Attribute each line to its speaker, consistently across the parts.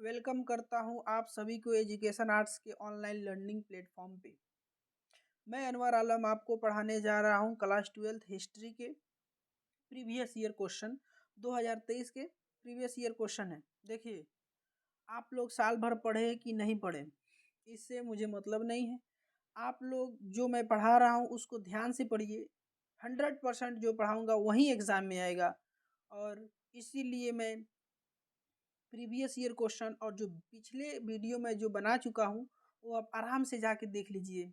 Speaker 1: Welcome करता हूं आप सभी को एजुकेशन आर्ट्स के ऑनलाइन लर्निंग प्लेटफॉर्म पे। मैं अनवर आलम आपको पढ़ाने जा रहा हूं क्लास 12th हिस्ट्री के प्रीवियस ईयर क्वेश्चन 2023 के प्रीवियस ईयर क्वेश्चन है। देखिए, आप लोग साल भर पढ़े कि नहीं पढ़े इससे मुझे मतलब नहीं है। आप लोग जो मैं पढ़ा रहा हूं उसको ध्यान से पढ़िए। 100% जो पढ़ाऊंगा वही एग्जाम में आएगा। और इसीलिए मैं प्रीवियस ईयर क्वेश्चन और जो पिछले वीडियो में जो बना चुका हूँ वो आप आराम से जाके देख लीजिए।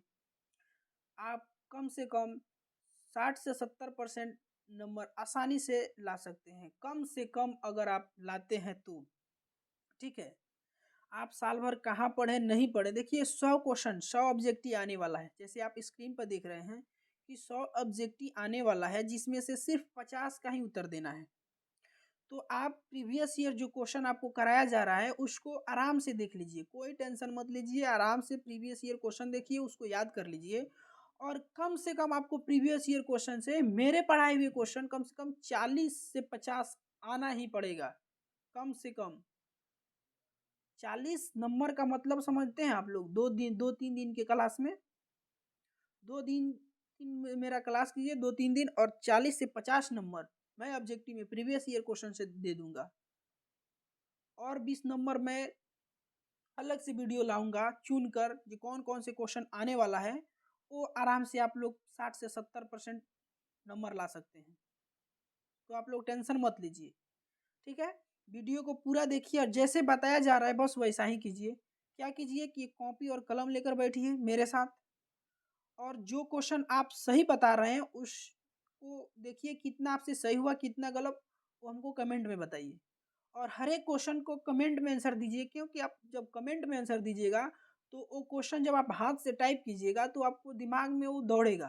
Speaker 1: आप कम से कम 60 से 70% नंबर आसानी से ला सकते हैं, कम से कम अगर आप लाते हैं तो। ठीक है, आप साल भर कहाँ पढ़े नहीं पढ़े, देखिए 100 क्वेश्चन 100 ऑब्जेक्टिव आने वाला है। जैसे आप स्क्रीन पर देख रहे हैं कि 100 ऑब्जेक्टिव आने वाला है जिसमें से सिर्फ 50 का ही उत्तर देना है। तो आप प्रीवियस ईयर जो क्वेश्चन आपको कराया जा रहा है उसको आराम से देख लीजिए, कोई टेंशन मत लीजिए। आराम से प्रीवियस ईयर क्वेश्चन देखिए, उसको याद कर लीजिए। और कम से कम आपको प्रीवियस ईयर क्वेश्चन से मेरे पढ़ाए हुए क्वेश्चन कम से कम 40 से 50 आना ही पड़ेगा। कम से कम 40 नंबर का मतलब समझते हैं आप लोग? 2 3 दिन के क्लास में 2 दिन मेरा क्लास कीजिए, 2 3 दिन, और 40 से 50 नंबर मैं ऑब्जेक्टिव में प्रीवियस ईयर क्वेश्चन से दे दूंगा। और 20 नंबर मैं अलग से वीडियो लाऊंगा चुन कर जो कौन कौन से क्वेश्चन आने वाला है। वो आराम से आप लोग 60 से 70% नंबर ला सकते हैं। तो आप लोग टेंशन मत लीजिए। ठीक है, वीडियो को पूरा देखिए और जैसे बताया जा रहा है बस वैसा ही कीजिए। क्या कीजिए कि कॉपी और कलम लेकर बैठिए मेरे साथ, और जो क्वेश्चन आप सही बता रहे हैं उसको देखिए कितना आपसे सही हुआ कितना गलत, वो हमको कमेंट में बताइए। और हर एक क्वेश्चन को कमेंट में आंसर दीजिए, क्योंकि आप जब कमेंट में आंसर दीजिएगा तो वो क्वेश्चन जब आप हाथ से टाइप कीजिएगा तो आपको दिमाग में वो दौड़ेगा,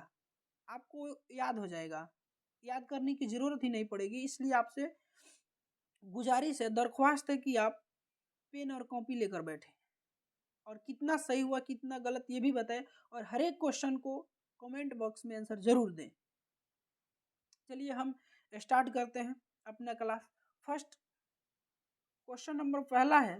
Speaker 1: आपको याद हो जाएगा। याद करने की ज़रूरत ही नहीं पड़ेगी। इसलिए आपसे गुजारिश है, दरख्वास्त है कि आप पेन और कॉपी लेकर बैठें और कितना सही हुआ कितना गलत ये भी बताएं, और हर एक क्वेश्चन को कमेंट बॉक्स में आंसर ज़रूर दें। चलिए हम स्टार्ट करते हैं अपना क्लास। फर्स्ट क्वेश्चन नंबर पहला है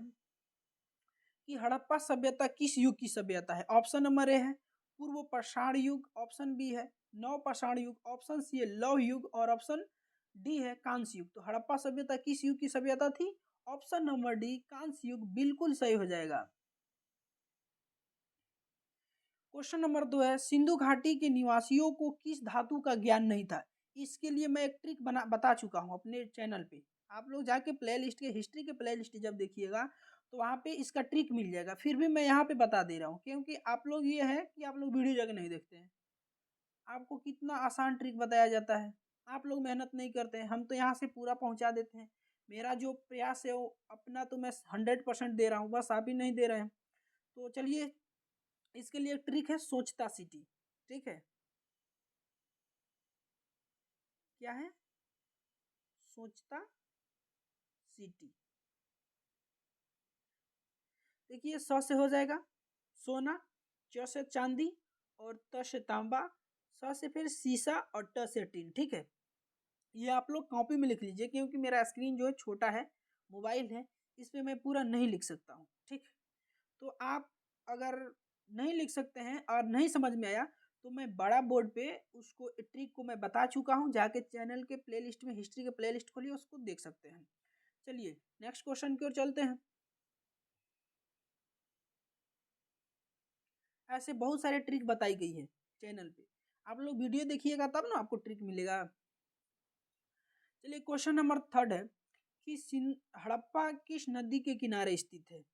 Speaker 1: कि हड़प्पा सभ्यता किस युग की सभ्यता है? ऑप्शन नंबर ए है पूर्व पाषाण युग, ऑप्शन बी है नव पाषाण युग, ऑप्शन सी है लौह युग, और ऑप्शन डी है कांस्य युग। तो हड़प्पा सभ्यता किस युग की सभ्यता थी? ऑप्शन नंबर डी कांस्य युग बिल्कुल सही हो जाएगा। क्वेश्चन नंबर 2 है सिंधु घाटी के निवासियों को किस धातु का ज्ञान नहीं था? इसके लिए मैं एक ट्रिक बता चुका हूँ अपने चैनल पे। आप लोग जाके प्ले लिस्ट के हिस्ट्री के प्ले लिस्ट जब देखिएगा तो वहाँ पे इसका ट्रिक मिल जाएगा। फिर भी मैं यहाँ पे बता दे रहा हूँ क्योंकि आप लोग ये है कि आप लोग वीडियो जाके नहीं देखते हैं। आपको कितना आसान ट्रिक बताया जाता है, आप लोग मेहनत नहीं करते हैं। हम तो यहाँ से पूरा पहुँचा देते हैं। मेरा जो प्रयास है वो अपना तो मैं 100% दे रहा हूँ, बस आप ही नहीं दे रहे हैं। तो चलिए, इसके लिए ट्रिक है सोचता सिटी। ठीक है, क्या है? सोचता सिटी। देखिए, स से हो जाएगा सोना, च से चांदी, और त से तांबा, स से फिर शीशा, और ट से टीन। ठीक है, ये आप लोग कॉपी में लिख लीजिए क्योंकि मेरा स्क्रीन जो है छोटा है, मोबाइल है, इस पे मैं पूरा नहीं लिख सकता हूँ। ठीक, तो आप अगर नहीं लिख सकते हैं और नहीं समझ में आया तो मैं बड़ा बोर्ड पे उसको ट्रिक को मैं बता चुका हूँ, जाके चैनल के प्लेलिस्ट में हिस्ट्री के प्लेलिस्ट खोलिए, उसको देख सकते हैं। चलिए नेक्स्ट क्वेश्चन की ओर चलते हैं। ऐसे बहुत सारे ट्रिक बताई गई है चैनल पे, आप लोग वीडियो देखिएगा तब ना आपको ट्रिक मिलेगा। चलिए क्वेश्चन नंबर थर्ड है कि हड़प्पा किस नदी के किनारे स्थित है?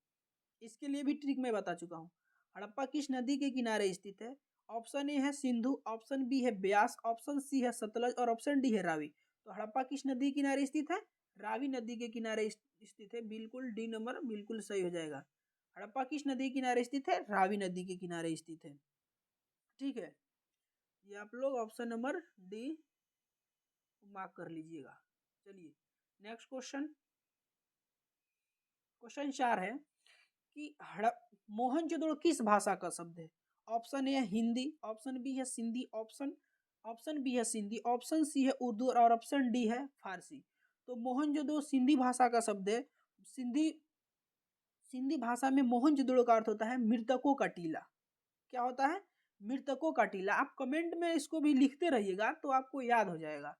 Speaker 1: इसके लिए भी ट्रिक मैं बता चुका हूँ। हड़प्पा किस नदी के किनारे स्थित है? ऑप्शन ए है सिंधु, ऑप्शन बी है ब्यास, ऑप्शन सी है सतलज, और ऑप्शन डी है रावी। तो हड़प्पा किस नदी के किनारे स्थित है? रावी नदी के किनारे स्थित है। बिल्कुल डी नंबर बिल्कुल सही हो जाएगा। हड़प्पा किस नदी के किनारे स्थित है? रावी नदी के किनारे स्थित है। ठीक है, ये आप लोग ऑप्शन नंबर डी मार्क कर लीजिएगा। चलिए नेक्स्ट क्वेश्चन। क्वेश्चन 4 है कि हड़प मोहनजोदड़ो किस भाषा का शब्द है? ऑप्शन ए है हिंदी, ऑप्शन बी है सिंधी, ऑप्शन ऑप्शन बी है सिंधी, ऑप्शन सी है उर्दू, और ऑप्शन डी है फारसी। तो मोहनजोदड़ो सिंधी भाषा का शब्द है। सिंधी सिंधी भाषा में मोहनजोदड़ो का अर्थ होता है मृतकों का टीला। क्या होता है? मृतकों का टीला। आप कमेंट में इसको भी लिखते रहिएगा तो आपको याद हो जाएगा,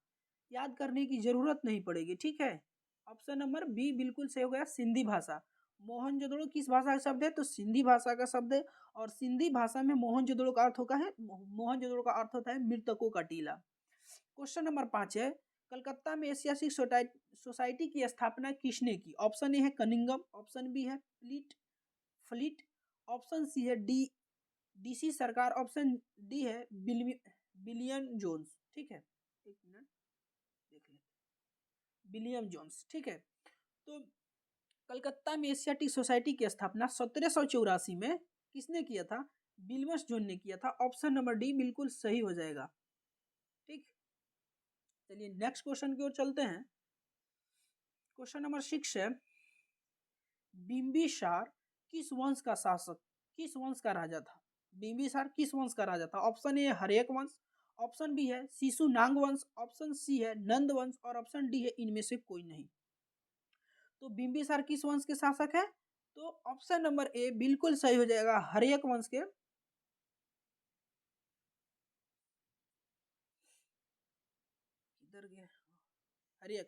Speaker 1: याद करने की जरूरत नहीं पड़ेगी, ठीक है। ऑप्शन नंबर बी बिल्कुल सही हो गया, सिंधी भाषा। मोहनजोदड़ो किस भाषा का शब्द है? तो सिंधी भाषा का शब्द है, और सिंधी भाषा में मोहनजोदड़ो का अर्थ होता है, मोहनजोदड़ो का अर्थ होता है मृतकों का टीला। क्वेश्चन नंबर 5 है, कलकत्ता में एशियाटिक सोसाइटी की स्थापना किसने की? ऑप्शन ए है कनिंगम, ऑप्शन बी है फ्लीट फ्लीट ऑप्शन सी है डीसी सरकार, ऑप्शन डी है विलियम जोन्स। ठीक है, एक मिनट देख लेते, विलियम जोन्स। ठीक है, तो कलकत्ता में एशियाटिक सोसाइटी की स्थापना 1784 में किसने किया था? विलियम्स जोन ने किया था। ऑप्शन नंबर डी बिल्कुल सही हो जाएगा। ठीक, चलिए नेक्स्ट क्वेश्चन की ओर चलते हैं। क्वेश्चन नंबर 6 है, बिंबिसार किस वंश का शासक, किस वंश का राजा था? बिंबिसार किस वंश का राजा था? ऑप्शन ए हर्यक वंश, ऑप्शन बी है शिशुनाग वंश, ऑप्शन सी है नंद वंश, और ऑप्शन डी है इनमें से कोई नहीं। तो बिंबिसार किस वंश के शासक है? तो ऑप्शन नंबर ए बिल्कुल सही हो जाएगा, हर्यक वंश के। किधर गए? हर्यक,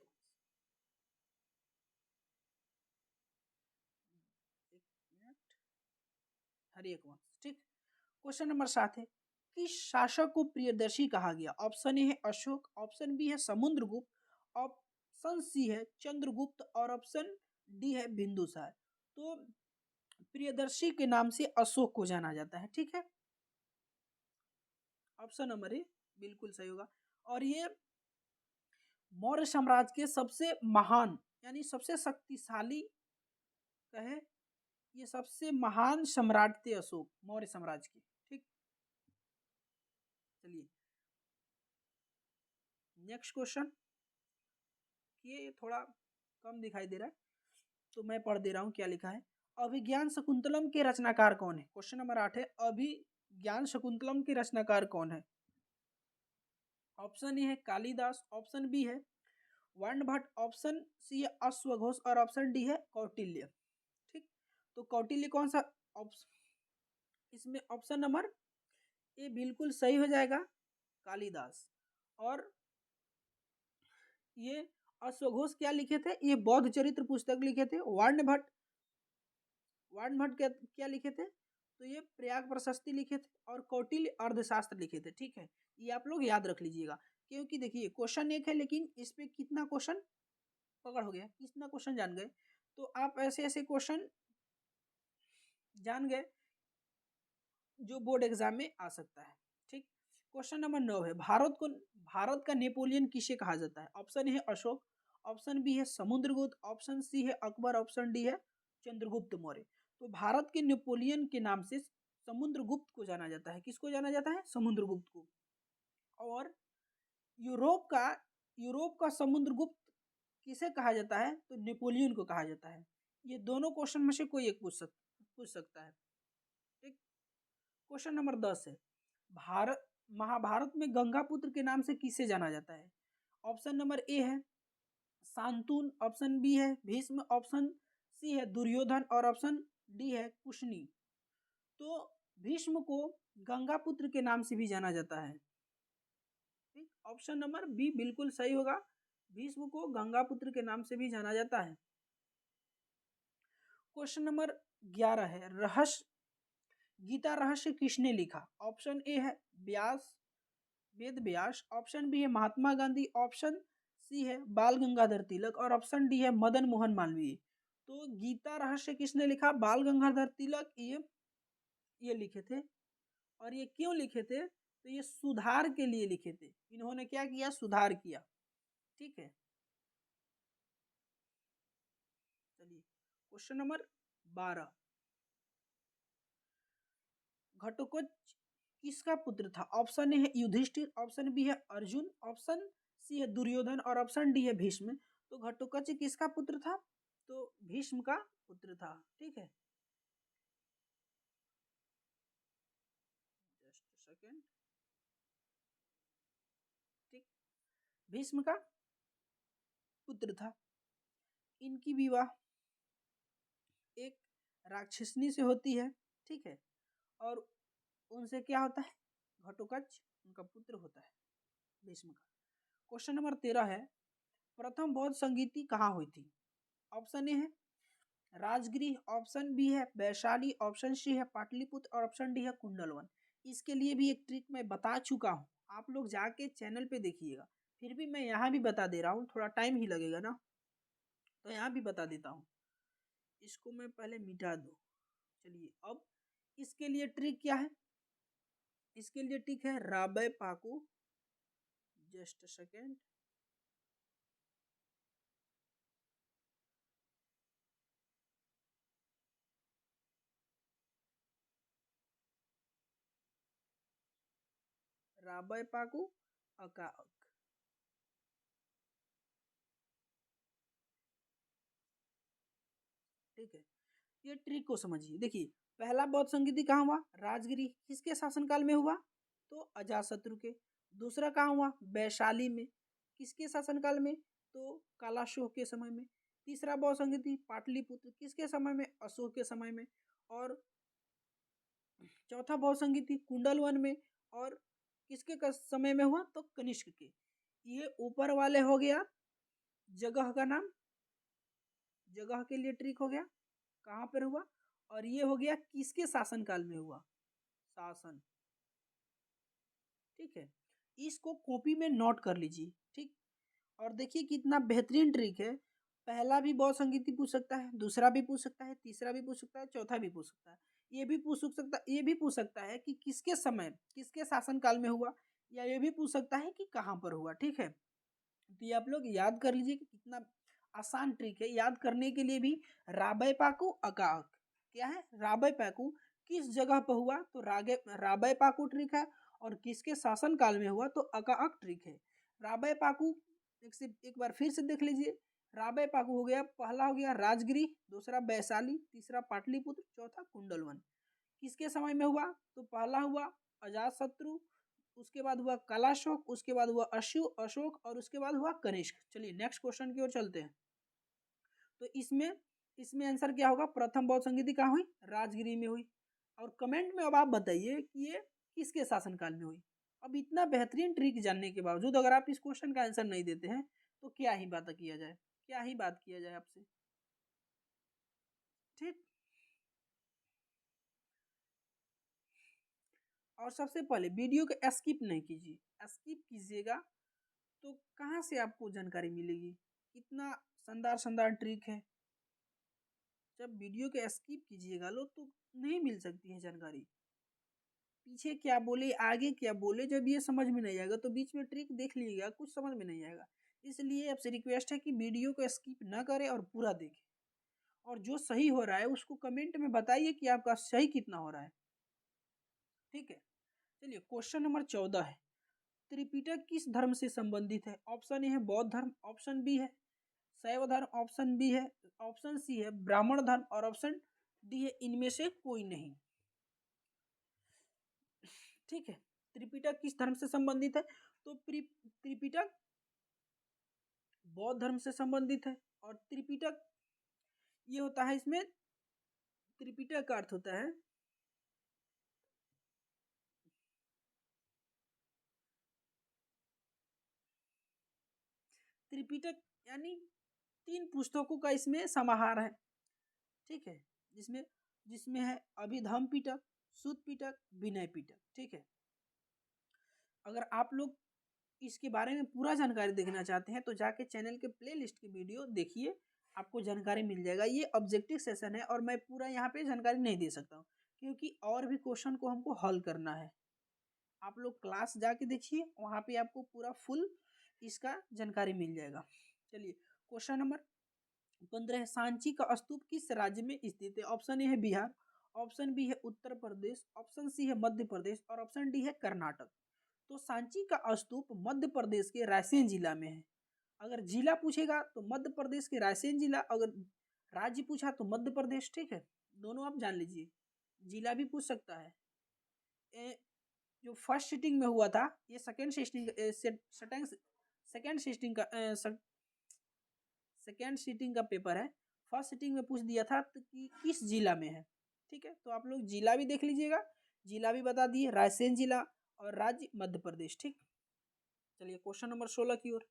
Speaker 1: एक मिनट, हर्यक वंश। ठीक, क्वेश्चन नंबर 7 है, किस शासक को प्रियदर्शी कहा गया? ऑप्शन ए है अशोक, ऑप्शन बी है समुद्रगुप्त, ऑप्शन सी है चंद्रगुप्त, और ऑप्शन डी है बिंदुसार। तो प्रियदर्शी के नाम से अशोक को जाना जाता है। ठीक है, ऑप्शन नंबर ए बिल्कुल सही होगा। और ये मौर्य साम्राज्य के सबसे महान यानी सबसे शक्तिशाली कहे, ये सबसे महान सम्राट थे अशोक, मौर्य साम्राज्य के। ठीक, चलिए नेक्स्ट क्वेश्चन। ये थोड़ा कम दिखाई दे रहा है तो मैं पढ़ दे रहा हूँ क्या लिखा है। अभिज्ञान शकुंतलम के रचनाकार कौन है? क्वेश्चन नंबर 8 है, अभिज्ञान शकुंतलम के रचनाकार कौन है? ऑप्शन ए है कालिदास, ऑप्शन बी है वर्ण भट्ट, ऑप्शन सी है अश्वघोष, और ऑप्शन डी है कौटिल्य। ठीक, तो कौटिल्य कौन सा ऑप्शन? इसमें ऑप्शन नंबर ए बिल्कुल सही हो जाएगा, कालिदास। और ये अश्वघोष क्या लिखे थे? ये बौद्ध चरित्र पुस्तक लिखे थे। वर्ण भट्ट, वर्ण भट्ट क्या लिखे थे? तो ये प्रयाग प्रशस्ति लिखे थे, और कौटिल्य अर्थशास्त्र लिखे थे। ठीक है, ये आप लोग याद रख लीजिएगा, क्योंकि देखिए क्वेश्चन एक है लेकिन इस पे कितना क्वेश्चन कवर हो गया, कितना क्वेश्चन जान गए, तो आप ऐसे ऐसे क्वेश्चन जान गए जो बोर्ड एग्जाम में आ सकता है। ठीक, क्वेश्चन नंबर 9 है, भारत का नेपोलियन किसे कहा जाता है? ऑप्शन ए है अशोक, ऑप्शन बी है समुद्रगुप्त, ऑप्शन सी है अकबर, ऑप्शन डी है चंद्रगुप्त मौर्य। तो भारत के नेपोलियन के नाम से समुद्रगुप्त को जाना जाता है। किसको जाना जाता है? समुद्रगुप्त को। और यूरोप का यूरोप का समुद्रगुप्त किसे कहा जाता है? तो नेपोलियन को कहा जाता है। ये दोनों क्वेश्चन में से कोई एक पूछ सकता है। ठीक, क्वेश्चन नंबर 10 है, भारत महाभारत में गंगापुत्र के नाम से किसे जाना जाता है? ऑप्शन नंबर ए है शांतनु, ऑप्शन बी है भीष्म, ऑप्शन सी है दुर्योधन, और ऑप्शन डी है कुशनी। तो भीष्म को गंगापुत्र के नाम से भी जाना जाता है। ठीक, ऑप्शन नंबर बी बिल्कुल सही होगा, भीष्म को गंगापुत्र के नाम से भी जाना जाता है। क्वेश्चन नंबर 11 है, रहस्य गीता रहस्य किसने लिखा? ऑप्शन ए है व्यास, वेद व्यास, ऑप्शन बी है महात्मा गांधी, ऑप्शन सी है बाल गंगाधर तिलक, और ऑप्शन डी है मदन मोहन मालवीय। तो गीता रहस्य किसने लिखा? बाल गंगाधर तिलक ये लिखे थे। और ये क्यों लिखे थे? तो ये सुधार के लिए लिखे थे। इन्होंने क्या किया? सुधार किया। ठीक है, चलिए क्वेश्चन नंबर 12, घटोत्कच किसका पुत्र था? ऑप्शन ए है युधिष्ठिर, ऑप्शन बी है अर्जुन, ऑप्शन सी है दुर्योधन, और ऑप्शन डी है भीष्म। तो घटोत्कच किसका पुत्र था? तो भीष्म का पुत्र था। ठीक है, जस्ट सेकेंड। ठीक, भीष्म का पुत्र था। इनकी विवाह एक राक्षसनी से होती है, ठीक है, और उनसे क्या होता है, घटोत्कच उनका पुत्र होता है, भीष्म का। क्वेश्चन नंबर 13 है, प्रथम बौद्ध संगीति कहाँ हुई थी? ऑप्शन ए है राजगृह, ऑप्शन बी है वैशाली, ऑप्शन सी है पाटलिपुत्र और ऑप्शन डी है कुंडलवन। इसके लिए भी एक ट्रिक मैं बता चुका हूँ, आप लोग जाके चैनल पे देखिएगा, फिर भी मैं यहाँ भी बता दे रहा हूँ, थोड़ा टाइम ही लगेगा ना, तो यहाँ भी बता देता हूँ। इसको मैं पहले मिटा दूँ। चलिए, अब इसके लिए ट्रिक क्या है? इसके लिए ट्रिक है राबे पाकू, जस्ट सेकेंड, राबे पाकू अकाअक, ठीक है। ये ट्रिक को समझिए। देखिए, पहला बौद्ध संगीति कहाँ हुआ? राजगिरी। किसके शासनकाल में हुआ? तो अजातशत्रु के। दूसरा कहाँ हुआ? वैशाली में। किसके शासनकाल में? तो कालाशोक के समय में। तीसरा बौद्ध संगीति पाटलिपुत्र, किसके समय में? अशोक के समय में। और चौथा बौद्ध संगीति कुंडलवन में। और किसके समय में हुआ? तो कनिष्क के। ये ऊपर वाले हो गया जगह का नाम, जगह के लिए ट्रिक हो गया, कहाँ पर हुआ। और ये हो गया किसके शासनकाल में हुआ, शासन, ठीक है। इसको कॉपी में नोट कर लीजिए, ठीक। और देखिए कितना बेहतरीन ट्रिक है। पहला भी बौद्ध संगीति पूछ सकता है, दूसरा भी पूछ सकता है, तीसरा भी पूछ सकता है, चौथा भी पूछ सकता है। ये भी पूछ सकता है कि किसके समय, किसके शासनकाल में हुआ, या ये भी पूछ सकता है कि कहाँ पर हुआ, ठीक है। तो ये आप लोग याद कर लीजिए कि कितना आसान ट्रिक है। याद करने के लिए भी राबे पाकू अकाक, क्या है? राबे पाकू किस जगह पर हुआ? तो राबे पाकू ट्रिक है। और किसके शासन काल में हुआ? तो अकाक ट्रिक है। राबे पाकू एक बार फिर से देख लीजिए। राबे पाकू हो गया, पहला हो गया राजगिरी, दूसरा वैशाली, तीसरा पाटलिपुत्र, चौथा कुंडलवन। किसके समय में हुआ? तो पहला हुआ अजातशत्रु, उसके बाद हुआ कलाशोक, उसके बाद हुआ अशोक और उसके बाद हुआ कनिष्क। चलिए नेक्स्ट क्वेश्चन की ओर चलते हैं। तो इसमें इसमें आंसर क्या होगा? प्रथम बौद्ध संगीति कहाँ हुई? राजगिरी में हुई। और कमेंट में अब आप बताइए कि ये किसके शासनकाल में हुई। अब इतना बेहतरीन ट्रिक जानने के बावजूद अगर आप इस क्वेश्चन का आंसर नहीं देते हैं तो क्या ही बात किया जाए, क्या ही बात किया जाए आपसे, ठीक। और सबसे पहले वीडियो को स्किप नहीं कीजिए, स्किप कीजिएगा तो कहाँ से आपको जानकारी मिलेगी? इतना शानदार शानदार ट्रिक है, जब वीडियो को स्किप कीजिएगा लो तो नहीं मिल सकती है जानकारी। पीछे क्या बोले, आगे क्या बोले, जब ये समझ में नहीं आएगा तो बीच में ट्रिक देख लीजिएगा, कुछ समझ में नहीं आएगा। इसलिए आपसे रिक्वेस्ट है कि वीडियो को स्किप ना करें और पूरा देखें। और जो सही हो रहा है उसको कमेंट में बताइए कि आपका सही कितना हो रहा है, ठीक है। चलिए क्वेश्चन नंबर 14 है, त्रिपिटक किस धर्म से संबंधित है? ऑप्शन ए है बौद्ध धर्म, ऑप्शन बी है शैव धर्म, ऑप्शन बी है, ऑप्शन सी है ब्राह्मण धर्म और ऑप्शन डी है इनमें से कोई नहीं, ठीक है। त्रिपिटक किस धर्म से संबंधित है? तो त्रिपिटक बौद्ध धर्म से संबंधित है। और त्रिपिटक ये होता है, इसमें त्रिपिटक का अर्थ होता है त्रिपिटक यानी 3 पुस्तकों का इसमें समाहार है, ठीक है। जिसमें जिसमें है अभिधम्म पिटक, सुत्त पिटक, विनय पिटक, ठीक है। अगर आप लोग इसके बारे में पूरा जानकारी देखना चाहते हैं तो जाके चैनल के प्लेलिस्ट की वीडियो देखिए, आपको जानकारी मिल जाएगा। ये ऑब्जेक्टिव सेशन है और मैं पूरा यहाँ पे जानकारी नहीं दे सकता हूँ क्योंकि और भी क्वेश्चन को हमको हल करना है। आप लोग क्लास जाके देखिए, वहाँ पे आपको पूरा फुल इसका जानकारी मिल जाएगा। चलिए क्वेश्चन नंबर 15 है, सांची का स्तूप किस राज्य में स्थित है? ऑप्शन ए है बिहार, ऑप्शन बी है उत्तर प्रदेश, ऑप्शन सी है मध्य प्रदेश और ऑप्शन डी है कर्नाटक। तो सांची का स्तूप मध्य प्रदेश के रायसेन जिला में है। अगर जिला पूछेगा तो मध्य प्रदेश के रायसेन जिला, अगर राज्य पूछा तो मध्य प्रदेश, ठीक है। दोनों आप जान लीजिए, जिला भी पूछ सकता है। जो फर्स्ट सीटिंग में हुआ था, ये सेकेंड सीटिंग का पेपर है। फर्स्ट सिटिंग में पूछ दिया था तो कि किस जिला में है। ठीक है, तो आप लोग जिला भी देख लीजिएगा, जिला भी बता दिए, रायसेन जिला और राज्य मध्य प्रदेश। ठीक, चलिए क्वेश्चन नंबर 16 की ओर।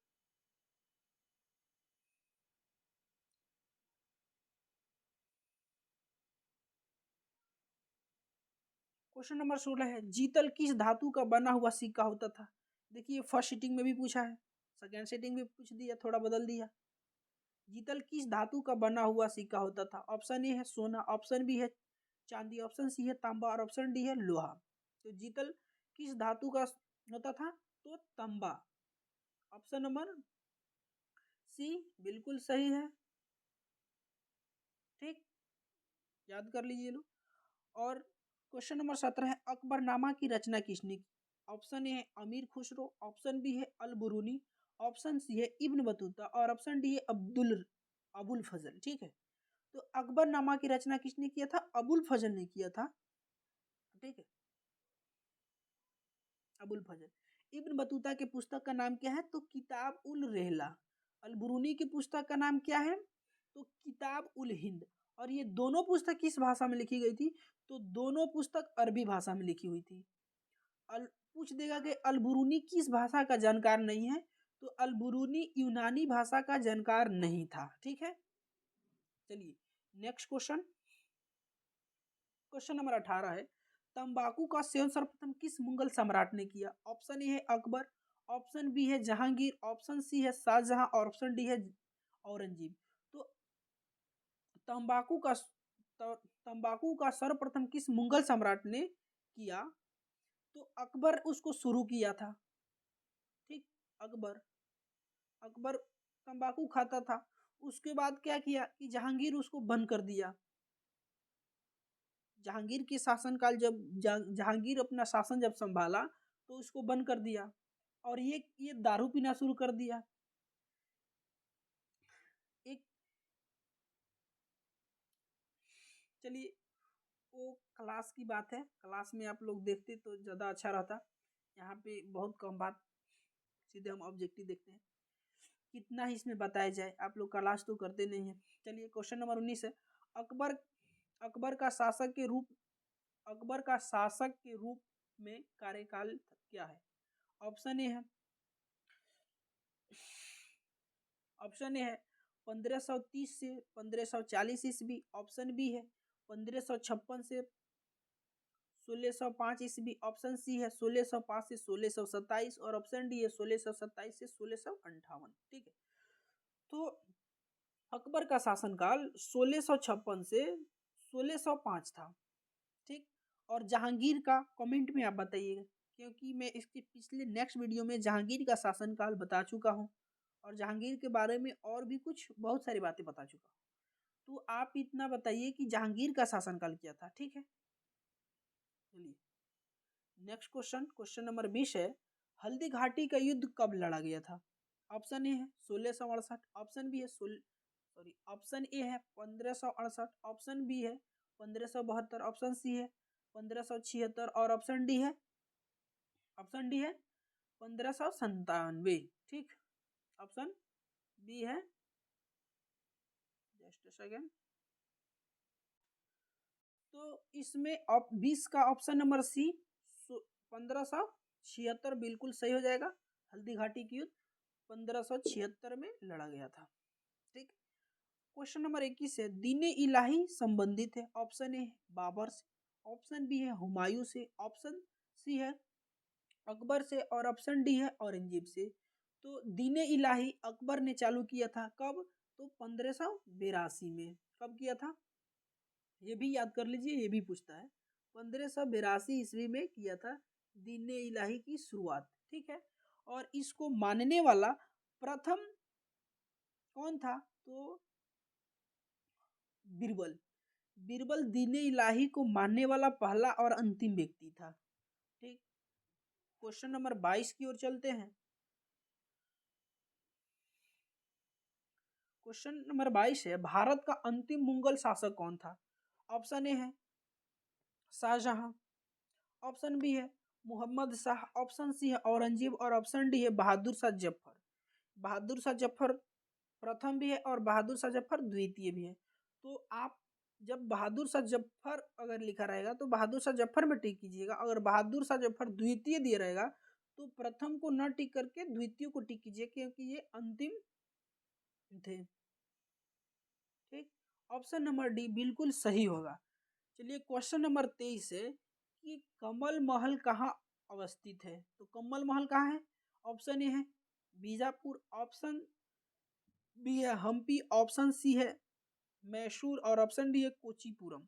Speaker 1: क्वेश्चन नंबर 16 है, जीतल किस धातु का बना हुआ सिक्का होता था। देखिए फर्स्ट सीटिंग में भी पूछा है, सेकेंड सीटिंग में पूछ दिया, थोड़ा बदल दिया। जीतल किस धातु का बना हुआ सिक्का होता था। ऑप्शन ए है सोना, ऑप्शन बी है चांदी, ऑप्शन सी है तांबा और ऑप्शन डी है लोहा। तो जीतल किस धातु का होता था, तो तांबा। ऑप्शन नंबर सी बिल्कुल सही है। ठीक, याद कर लीजिए लो। और क्वेश्चन नंबर 17 है, अकबरनामा की रचना किसने की। ऑप्शन ए है अमीर खुसरो, ऑप्शन बी है अल बुरूनी, ऑप्शन सी है इब्न बतूता और ऑप्शन डी है अबुल फजल। ठीक है, तो अकबरनामा की रचना किसने किया था, अबुल फजल ने किया था। ठीक है, अबुल फजल। इब्न बतूता के पुस्तक का नाम क्या है, तो किताब उल रेहला। अल बुरूनी की पुस्तक का नाम क्या है, तो किताब उल हिंद। और ये दोनों पुस्तक किस भाषा में लिखी गई थी, तो दोनों पुस्तक अरबी भाषा में लिखी हुई थी। अल पूछ देगा कि अल बुरूनी किस भाषा का जानकार नहीं है, तो अल बुरूनी यूनानी भाषा का जानकार नहीं था। ठीक है, चलिए नेक्स्ट क्वेश्चन। क्वेश्चन नंबर 18 है, तंबाकू का सेवन सर्वप्रथम किस मुगल सम्राट ने किया। ऑप्शन ए है अकबर, ऑप्शन बी है जहांगीर, ऑप्शन सी है शाहजहां और ऑप्शन डी है औरंगजेब। तो तंबाकू का तंबाकू का सर्वप्रथम किस मुगल सम्राट ने किया, तो अकबर उसको शुरू किया था। ठीक, अकबर अकबर तंबाकू खाता था। उसके बाद क्या किया कि जहांगीर उसको बंद कर दिया। जहांगीर के शासनकाल जब जहांगीर अपना शासन जब संभाला तो उसको बंद कर दिया और ये दारू पीना शुरू कर दिया। एक चलिए वो क्लास की बात है, क्लास में आप लोग देखते तो ज़्यादा अच्छा रहता। यहाँ पे बहुत कम बात, सीधे हम ऑब्जेक्टिव देखते हैं, कितना ही इसमें बताया जाए, आप लोग क्लास तो करते नहीं हैं। चलिए क्वेश्चन नंबर 19 है, अकबर अकबर का शासक के रूप अकबर का शासक के रूप में कार्यकाल क्या है। ऑप्शन ए है ऑप्शन ए है 1530 से 1540 ईस्वी, ऑप्शन बी है 1556 से 1605 ईस्वी, ऑप्शन सी है 1605 से 1627 और ऑप्शन डी है 1627 से 1658। ठीक है, तो अकबर का शासनकाल 1656 से 1605 था। ठीक, और जहांगीर का कमेंट में आप बताइएगा, क्योंकि मैं इसके पिछले नेक्स्ट वीडियो में जहांगीर का शासनकाल बता चुका हूँ और जहांगीर के बारे में और भी कुछ बहुत सारी बातें बता चुका हूँ। तो आप इतना बताइए कि जहांगीर का शासनकाल क्या था। ठीक है, चलिए नेक्स्ट क्वेश्चन। क्वेश्चन नंबर 20 है, हल्दी घाटी का युद्ध कब लड़ा गया था। ऑप्शन ए है 1668, ऑप्शन बी है ऑप्शन ए है 1568, ऑप्शन बी है 1572, ऑप्शन सी है 1576 और ऑप्शन डी है 1597। ठीक, ऑप्शन बी है, जस्ट सेकेंड, तो इसमें 20 का ऑप्शन नंबर सी 1576 बिल्कुल सही हो जाएगा। हल्दी घाटी की युद्ध 1576 में लड़ा गया था। ठीक, क्वेश्चन नंबर 21 है, दीने इलाही संबंधित है। ऑप्शन ए बाबर से, ऑप्शन बी है हुमायूं से, ऑप्शन सी है अकबर से और ऑप्शन डी है औरंगजेब से। तो दीने इलाही अकबर ने चालू किया था कब, तो 1582 में। कब किया था, ये भी याद कर लीजिए, ये भी पूछता है। 1582 ईस्वी में किया था दीने इलाही की शुरुआत। ठीक है, और इसको मानने वाला प्रथम कौन था, तो बीरबल। बीरबल दीने इलाही को मानने वाला पहला और अंतिम व्यक्ति था। ठीक, क्वेश्चन नंबर 22 की ओर चलते हैं। क्वेश्चन नंबर 22 है, भारत का अंतिम मुगल शासक कौन था। ऑप्शन ए है शाहजहां, ऑप्शन बी है मोहम्मद शाह, ऑप्शन सी है औरंगजेब और ऑप्शन डी है बहादुर शाह जफर। बहादुर शाह जफर प्रथम भी है और बहादुर शाह जफर द्वितीय भी है। तो आप जब बहादुर शाह जफर अगर लिखा रहेगा तो बहादुर शाह जफर में टिक कीजिएगा, अगर बहादुर शाह जफर द्वितीय दिया रहेगा तो प्रथम को न टिक करके द्वितीय को टिक कीजिए, क्योंकि ये अंतिम थे। ठीक, ऑप्शन नंबर डी बिल्कुल सही होगा। चलिए क्वेश्चन नंबर 23 है कि कमल महल कहाँ अवस्थित है। तो कमल महल कहाँ है? ऑप्शन ए है बीजापुर, ऑप्शन बी है हम्पी, ऑप्शन सी है मैसूर और ऑप्शन डी है कोचीपुरम।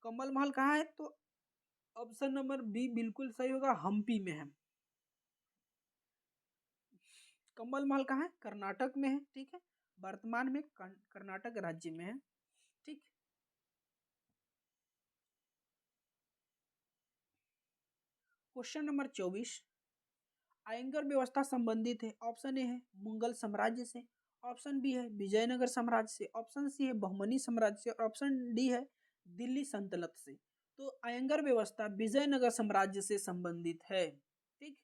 Speaker 1: कमल महल कहाँ है? तो ऑप्शन नंबर बी बिल्कुल सही होगा, हम्पी में है। कमल महल कहाँ है? कर्नाटक में है। ठीक है, वर्तमान में कर्नाटक राज्य में है। ठीक, क्वेश्चन नंबर 24 आयंगर व्यवस्था संबंधित है। ऑप्शन ए है मुगल साम्राज्य से, ऑप्शन बी है विजयनगर साम्राज्य से, ऑप्शन सी है बहमनी साम्राज्य से और ऑप्शन डी है दिल्ली सल्तनत से। तो आयंगर व्यवस्था विजयनगर साम्राज्य से संबंधित है। ठीक,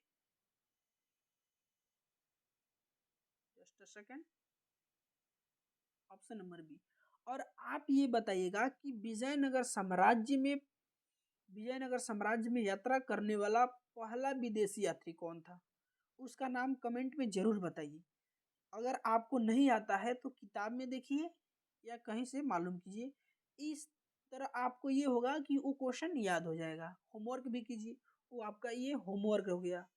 Speaker 1: just a second, option number B. और आप ये बताइएगा कि विजयनगर साम्राज्य में यात्रा करने वाला पहला विदेशी यात्री कौन था? उसका नाम कमेंट में जरूर बताइए। अगर आपको नहीं आता है तो किताब में देखिए या कहीं से मालूम कीजिए। इस तरह आपको ये होगा कि वो क्वेश्चन याद हो जाएगा। होमवर्क भी कीजिए, वो आपका ये होमवर्क हो गया।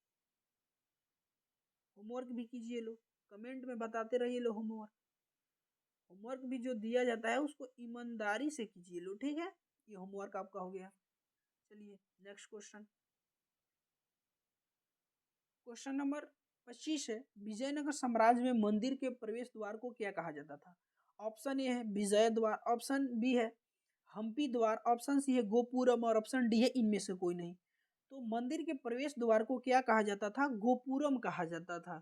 Speaker 1: होमवर्क भी कीजिए, लो कमेंट में बताते रहिए लो होमवर्क। होमवर्क भी जो दिया जाता है उसको ईमानदारी से कीजिए लो। ठीक है, ये होमवर्क आपका हो गया। चलिए नेक्स्ट क्वेश्चन, क्वेश्चन नंबर 25 है विजयनगर साम्राज्य में मंदिर के प्रवेश द्वार को क्या कहा जाता था? ऑप्शन ए है विजय द्वार, ऑप्शन बी है हम्पी द्वार, ऑप्शन सी है गोपुरम और ऑप्शन डी है इनमें से कोई नहीं। तो मंदिर के प्रवेश द्वार को क्या कहा जाता था? गोपुरम कहा जाता था।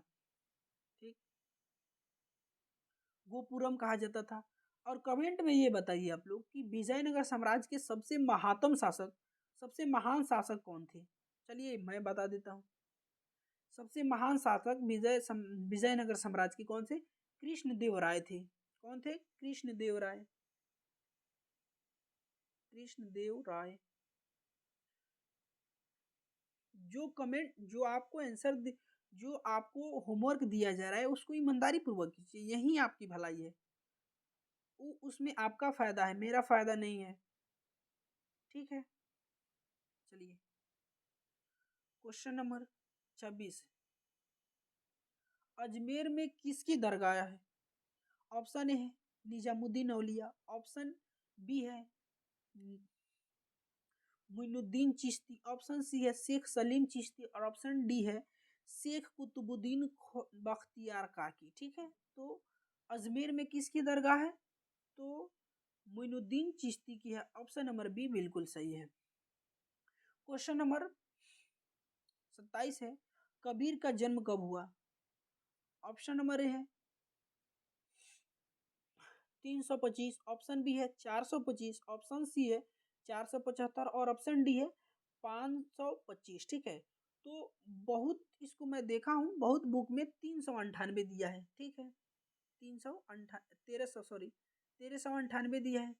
Speaker 1: ठीक, गोपुरम कहा जाता था। और कमेंट में ये बताइए आप लोग कि विजयनगर साम्राज्य के सबसे महान शासक कौन थे? चलिए मैं बता देता हूँ। सबसे महान शासक विजयनगर साम्राज्य के कौन से? कृष्णदेवराय थे। कौन थे? कृष्णदेवराय। कृष्णदेवराय। जो आपको जो आपको होमवर्क दिया जा रहा है उसको ईमानदारी पूर्वक कीजिए, यही आपकी भलाई है। उसमें आपका फायदा है, मेरा फायदा नहीं है। ठीक है, चलिए क्वेश्चन नंबर 26 अजमेर में किसकी दरगाह है? ऑप्शन ए है निजामुद्दीन औलिया, ऑप्शन बी है मोइनुद्दीन चिश्ती, ऑप्शन सी है शेख सलीम चिश्ती और ऑप्शन डी है शेख कुतुबुद्दीन बख्तियार काकी। ठीक है, तो अजमेर में किसकी दरगाह है? तो मोइनुद्दीन चिश्ती की है। ऑप्शन नंबर बी बिल्कुल सही है। क्वेश्चन नंबर 27 है कबीर का जन्म कब हुआ? ऑप्शन नंबर ए है 325, ऑप्शन बी है 425, ऑप्शन सी है 475 और ऑप्शन डी है 525। ठीक है, तो बहुत इसको मैं देखा हूँ, बहुत बुक में 398 दिया है। ठीक है, 1398 दिया है।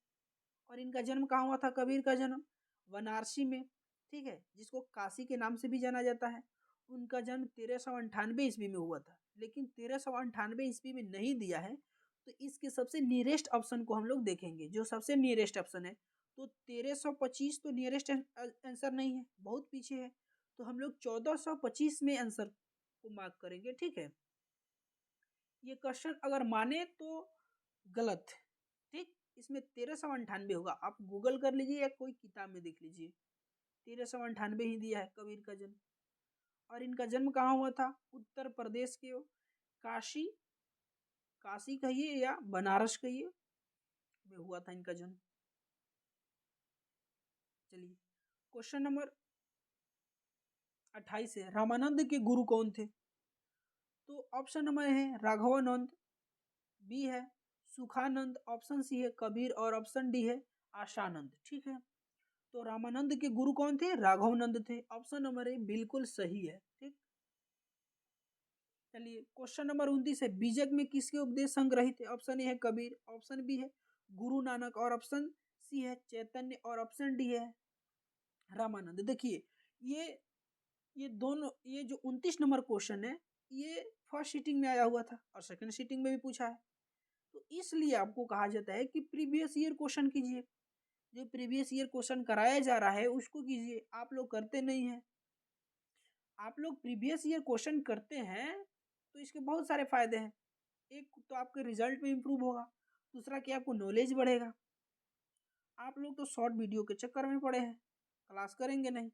Speaker 1: और इनका जन्म कहाँ हुआ था? कबीर का जन्म वाराणसी में, ठीक है, जिसको काशी के नाम से भी जाना जाता है। उनका जन्म 1398 ईस्वी में हुआ था, लेकिन 1398 ईस्वी में नहीं दिया है। तो इसके सबसे नियरेस्ट ऑप्शन को हम लोग देखेंगे, जो सबसे नियरेस्ट ऑप्शन है। तो 1325 तो नियरेस्ट आंसर नहीं है, बहुत पीछे है। तो हम लोग 1425 में आंसर को मार्क करेंगे। ठीक है, ये क्वेश्चन अगर माने तो गलत। ठीक, इसमें 1398 होगा, आप गूगल कर लीजिए या कोई किताब में देख लीजिए। 1398 ही दिया है कबीर का जन्म। और इनका जन्म कहाँ हुआ था? उत्तर प्रदेश के काशी काशी कहिए या बनारस कहिए में हुआ था इनका जन्म। चलिए क्वेश्चन नंबर 28 है रामानंद के गुरु कौन थे? तो ऑप्शन नंबर है राघवानंद, बी है सुखानंद, ऑप्शन सी है कबीर और ऑप्शन डी है आशानंद। ठीक है, तो रामानंद के गुरु कौन थे? राघवानंद थे। ऑप्शन नंबर ए बिल्कुल सही है। ठीक, चलिए क्वेश्चन नंबर 29 है, बीजक में किसके उपदेश संग्रहित है? ऑप्शन ए है कबीर, ऑप्शन बी है गुरु नानक और ऑप्शन सी है चैतन्य और ऑप्शन डी है रामानंद। देखिए ये दोनों, ये जो 29 नंबर क्वेश्चन है ये फर्स्ट सीटिंग में आया हुआ था और सेकंड सीटिंग में भी पूछा है, तो इसलिए आपको कहा जाता है कि प्रीवियस ईयर क्वेश्चन कीजिए। जो प्रीवियस ईयर क्वेश्चन कराया जा रहा है उसको कीजिए, आप लोग करते नहीं हैं। आप लोग प्रीवियस ईयर क्वेश्चन करते हैं तो इसके बहुत सारे फायदे हैं। एक तो आपके रिजल्ट में इम्प्रूव होगा, दूसरा कि आपको नॉलेज बढ़ेगा। आप लोग तो शॉर्ट वीडियो के चक्कर में पड़े हैं, क्लास करेंगे नहीं।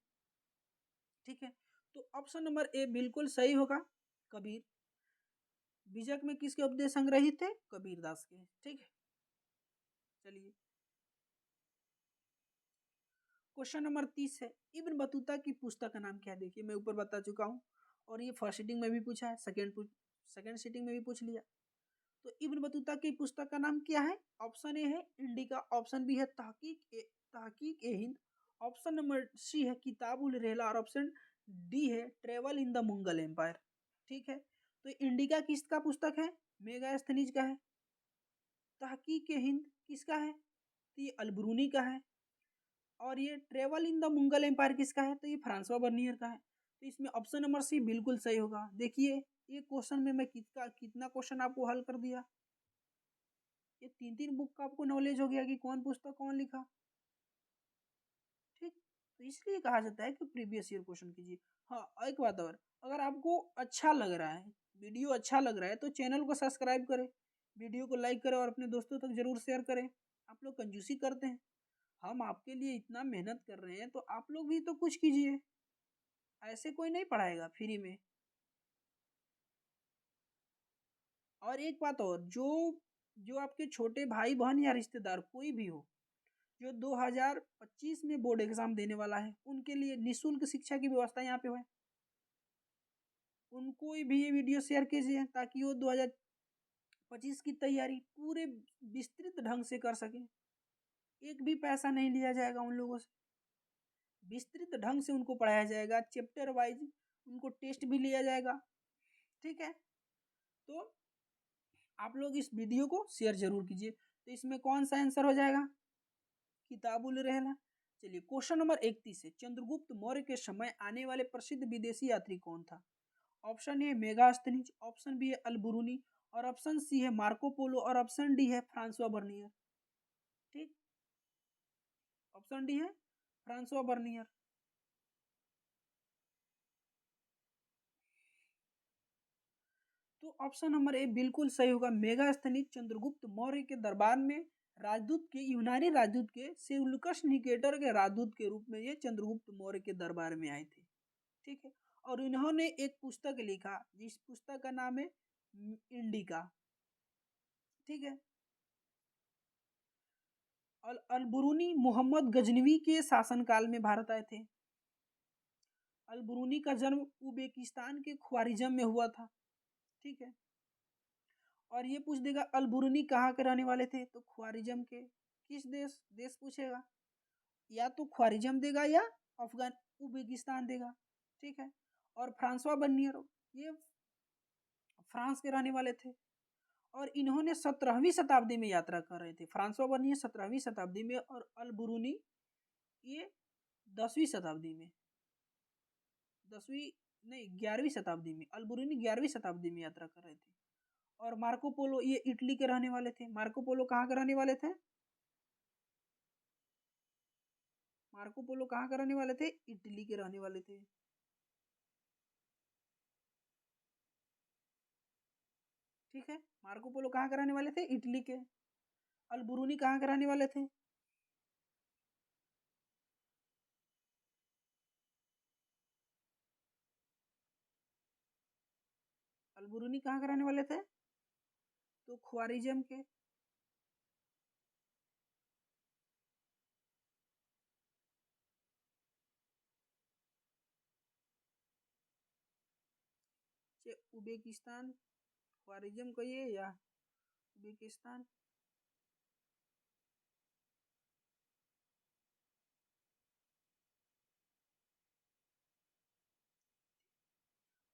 Speaker 1: ठीक है, तो ऑप्शन नंबर ए बिल्कुल सही होगा, कबीर। बीजक में किसके उपदेश संग्रहित थे? कबीर दास के। ठीक है, चलिए क्वेश्चन नंबर 30 है, इब्न बतूता की पुस्तक का नाम क्या है? देखिए मैं ऊपर बता चुका हूँ और ये फर्स्ट सीटिंग में भी पूछा है, सेकंड सीटिंग में भी पूछ लिया। तो इब्न बतूता की पुस्तक का नाम क्या है? ऑप्शन ए है इंडिका, ऑप्शन बी है Tahqiq e Hind, option number C है किताब उल रहला और ऑप्शन डी है travel in the Mughal empire. ठीक है, तो इंडिका किसका पुस्तक है? मेगास्थनीज का है। तहकीक ए हिंद किसका है? तो ये अलबरूनी का है। और ये travel in the Mughal empire किसका है? तो ये फ्रांसवा बर्नियर का है। तो इसमें ऑप्शन नंबर सी बिल्कुल सही होगा। देखिए ये क्वेश्चन में मैं कितना क्वेश्चन आपको हल कर दिया। ये तीन तीन बुक का आपको नॉलेज हो गया कि कौन पुस्तक कौन लिखा। ठीक, तो इसलिए कहा जाता है कि प्रीवियस ईयर क्वेश्चन कीजिए। हाँ एक बात और, अगर आपको अच्छा लग रहा है, वीडियो अच्छा लग रहा है तो चैनल को सब्सक्राइब करें, वीडियो को लाइक करें और अपने दोस्तों तक जरूर शेयर करें। आप लोग कंजूसी करते हैं, हम आपके लिए इतना मेहनत कर रहे हैं तो आप लोग भी तो कुछ कीजिए। ऐसे कोई नहीं पढ़ाएगा फ्री में। और एक बात और, जो जो आपके छोटे भाई बहन या रिश्तेदार कोई भी हो जो 2025 में बोर्ड एग्जाम देने वाला है, उनके लिए निःशुल्क शिक्षा की व्यवस्था यहाँ पे है। उनको भी ये वीडियो शेयर कीजिए ताकि वो 2025 की तैयारी पूरे विस्तृत ढंग से कर सके। एक भी पैसा नहीं लिया जाएगा उन लोगों से, विस्तृत ढंग से उनको पढ़ाया जाएगा, चैप्टर वाइज उनको टेस्ट भी लिया जाएगा। ठीक है, तो आप लोग इस वीडियो को शेयर जरूर कीजिए। तो इसमें कौन सा आंसर हो जाएगा? किताबुल रहला। चलिए क्वेश्चन नंबर 31 है, चंद्रगुप्त मौर्य के समय आने वाले प्रसिद्ध विदेशी यात्री कौन था? Option A Megasthenes, option B है अलबुरुनी और ऑप्शन सी है मार्को पोलो और ऑप्शन डी है फ्रांसवा बर्नियर। ठीक, ऑप्शन डी है फ्रांसवा बर्नियर। तो ऑप्शन नंबर ए बिल्कुल सही होगा, मेगास्थनीज चंद्रगुप्त मौर्य के दरबार में राजदूत के, यूनानी राजदूत के सेल्यूकस निकेटर के राजदूत के रूप में ये चंद्रगुप्त मौर्य के दरबार में आए थे। ठीक है, और इन्होंने एक पुस्तक लिखा जिस पुस्तक का नाम है इंडिका। ठीक है, अलबरूनी मोहम्मद गजनवी के शासनकाल में भारत आए थे। अलबरूनी का जन्म उज्बेकिस्तान के ख्वारिज़म में हुआ था। ठीक है, और ये पूछ देगा अलबरूनी कहाँ के रहने वाले थे, तो ख्वारिज़म के। किस देश पूछेगा, या तो ख्वारिज़म देगा या अफगान उज्बेकिस्तान देगा। ठीक है, और फ्रांसवा बर्नियर ये फ्रांस के रहने वाले थे और इन्होंने 17वीं शताब्दी में यात्रा कर रहे थे। फ्रांसवा बर्नियर 17वीं शताब्दी में और अलबरूनी ये 10वीं शताब्दी में, 10वीं नहीं 11वीं शताब्दी में, अलबरूनी 11वीं शताब्दी में यात्रा कर रहे थे। और मार्को पोलो ये इटली के रहने वाले थे। मार्को पोलो कहाँ के रहने वाले थे? मार्को पोलो कहाँ के रहने वाले थे? इटली के रहने वाले थे। ठीक है, मार्को पोलो कहाँ के रहने वाले थे? इटली के। अलबरूनी कहाँ के रहने वाले थे? अलबरूनी कहाँ के रहने वाले थे? तो ख्वारिज़म के। उज्बेकिस्तान, ख्वारिज़म कहिए या उज्बेकिस्तान।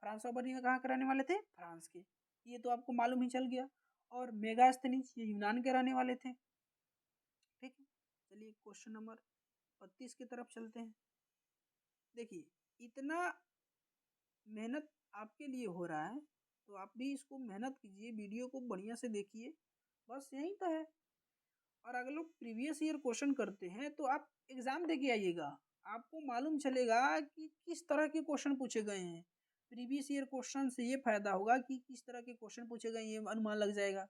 Speaker 1: फ्रांस और बर्लिन कहाँ के रहने वाले थे? फ्रांस के। ये तो आपको मालूम ही चल गया। और मेगास्थनीज ये यूनान के रहने वाले थे। ठीक है, चलिए क्वेश्चन नंबर 32 की तरफ चलते हैं। देखिए, इतना मेहनत आपके लिए हो रहा है तो आप भी इसको मेहनत कीजिए, वीडियो को बढ़िया से देखिए, बस यही तो है। और अगर लोग प्रीवियस ईयर क्वेश्चन करते हैं तो आप एग्जाम दे के आइएगा, आपको मालूम चलेगा कि किस तरह के क्वेश्चन पूछे गए हैं। प्रीवियस ईयर क्वेश्चन से ये फायदा होगा कि किस तरह के क्वेश्चन पूछे गए ये अनुमान लग जाएगा।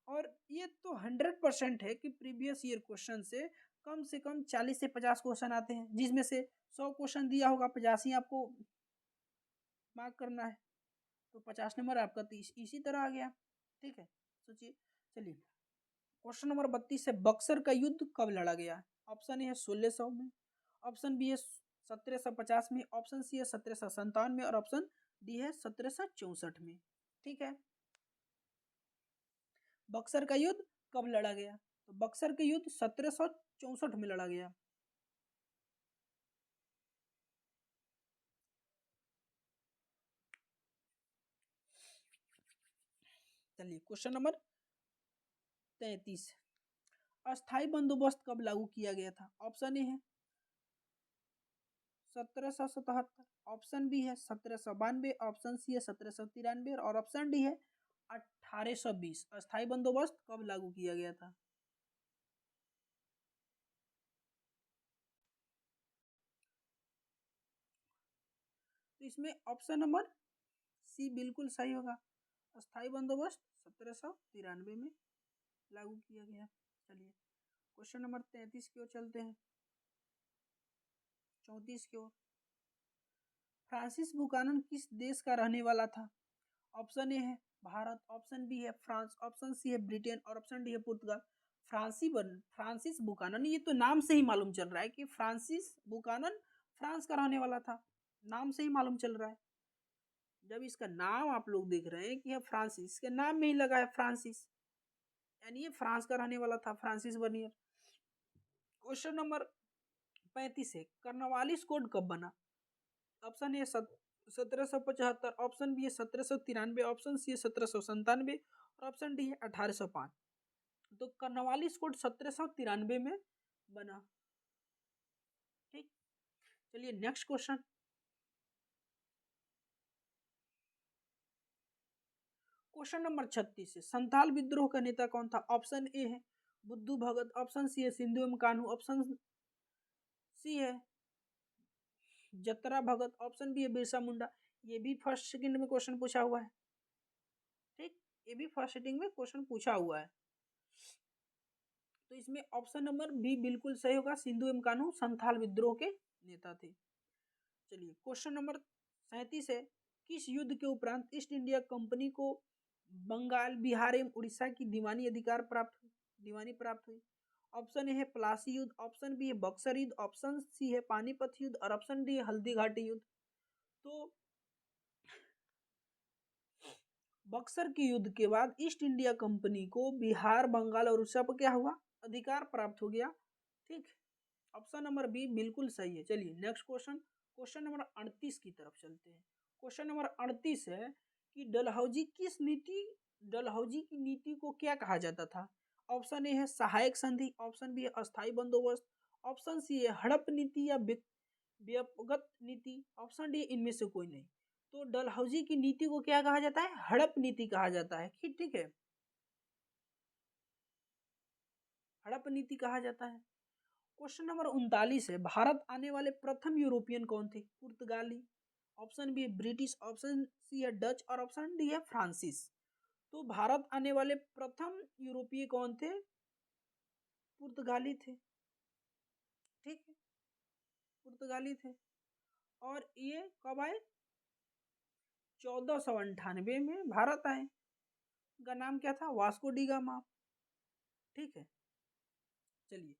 Speaker 1: और ये तो 100% है कि प्रीवियस ईयर क्वेश्चन से कम 40 से 50 क्वेश्चन आते हैं, जिसमें से 100 क्वेश्चन दिया होगा, 50 ही आपको मार्क करना है, तो 50 नंबर आपका तो इसी तरह आ गया। ठीक है, सोचिए। चलिए क्वेश्चन नंबर 32 है, बक्सर का युद्ध कब लड़ा गया? ऑप्शन ए है 1600 में, ऑप्शन बी है 1750 में, ऑप्शन सी है 1757 में, और ऑप्शन डी है 1764 में। ठीक है, बक्सर का युद्ध कब लड़ा गया? तो बक्सर का युद्ध 1764 में लड़ा गया। चलिए क्वेश्चन नंबर 33, अस्थाई बंदोबस्त कब लागू किया गया था? ऑप्शन ए है 1777, ऑप्शन बी है 1792, ऑप्शन सी है 1793 और ऑप्शन डी है 1820। अस्थाई बंदोबस्त कब लागू किया गया था? तो इसमें ऑप्शन नंबर सी बिल्कुल सही होगा। अस्थाई बंदोबस्त 1793 में लागू किया गया। चलिए क्वेश्चन नंबर 33 की ओर चलते हैं, 34 की ओर। फ्रांसिस बुकानन किस देश का रहने वाला था? ऑप्शन ए है भारत, ऑप्शन बी है फ्रांस, ऑप्शन सी है ब्रिटेन और ऑप्शन डी है पुर्तगाल। फ्रांसिस बुकानन, ये तो नाम से ही मालूम चल रहा है कि फ्रांसिस बुकानन फ्रांस का रहने वाला था, नाम से ही मालूम चल रहा है। जब इसका नाम आप लोग देख रहे हैं कि यह फ्रांसिस के नाम में ही लगा है फ्रांसिस, यानी ये फ्रांस का रहने वाला था, फ्रांसिस बर्नियर। क्वेश्चन नंबर 35 है, कर्नवालिस कोड कब बना? ऑप्शन ए 1775, ऑप्शन बी है 1793, ऑप्शन सी है 1797 और ऑप्शन डी है 1805। तो कर्नवालिस कोड 1793 में बना। ठीक, चलिए नेक्स्ट क्वेश्चन। क्वेश्चन नंबर 36 है, संथाल विद्रोह का नेता कौन था? ऑप्शन ए है बुद्धू भगत, ऑप्शन सी है सिंधु एवं कान्हू, ऑप्शन सी है जतरा भगत, ऑप्शन बी है बिरसा मुंडा। ये भी फर्स्ट सेकंड में क्वेश्चन पूछा हुआ है। ठीक, ये भी फर्स्ट सेटिंग में क्वेश्चन पूछा हुआ है। तो इसमें ऑप्शन नंबर बी बिल्कुल सही होगा, सिंधु एवं कान्हू संथाल विद्रोह के नेता थे। चलिए क्वेश्चन नंबर 37 है, किस युद्ध के उपरांत ईस्ट इंडिया कंपनी को बंगाल, बिहार एवं उड़ीसा की दीवानी प्राप्त हुई? ऑप्शन ए है प्लासी युद्ध, ऑप्शन बी है बक्सर युद्ध, ऑप्शन सी है पानीपत युद्ध और ऑप्शन डी है हल्दी घाटी युद्ध। तो बक्सर के युद्ध के बाद ईस्ट इंडिया कंपनी को बिहार, बंगाल और उड़ीसा पर क्या हुआ? अधिकार प्राप्त हो गया। ठीक, ऑप्शन नंबर बी बिल्कुल सही है। चलिए नेक्स्ट क्वेश्चन, क्वेश्चन नंबर 38 की तरफ चलते हैं। क्वेश्चन नंबर 38 है कि डलहौजी की नीति को क्या कहा जाता था? ऑप्शन ए है सहायक संधि, ऑप्शन बी है अस्थाई बंदोबस्त, ऑप्शन सी है हड़प नीति या व्यपगत नीति, ऑप्शन डी इनमें से कोई नहीं। तो डलहौजी की नीति को क्या कहा जाता है? हड़प नीति कहा जाता है। ठीक है, हड़प नीति कहा जाता है। क्वेश्चन नंबर 39 है, भारत आने वाले प्रथम यूरोपियन कौन थे? पुर्तगाली, ऑप्शन बी है ब्रिटिश, ऑप्शन सी है डच और ऑप्शन डी है फ्रांसिस। तो भारत आने वाले प्रथम यूरोपीय कौन थे? पुर्तगाली थे। ठीक है, पुर्तगाली थे। और ये कब आए? 1498 में भारत आए। उनका नाम क्या था? Vasco D gamma. ठीक है, चलिए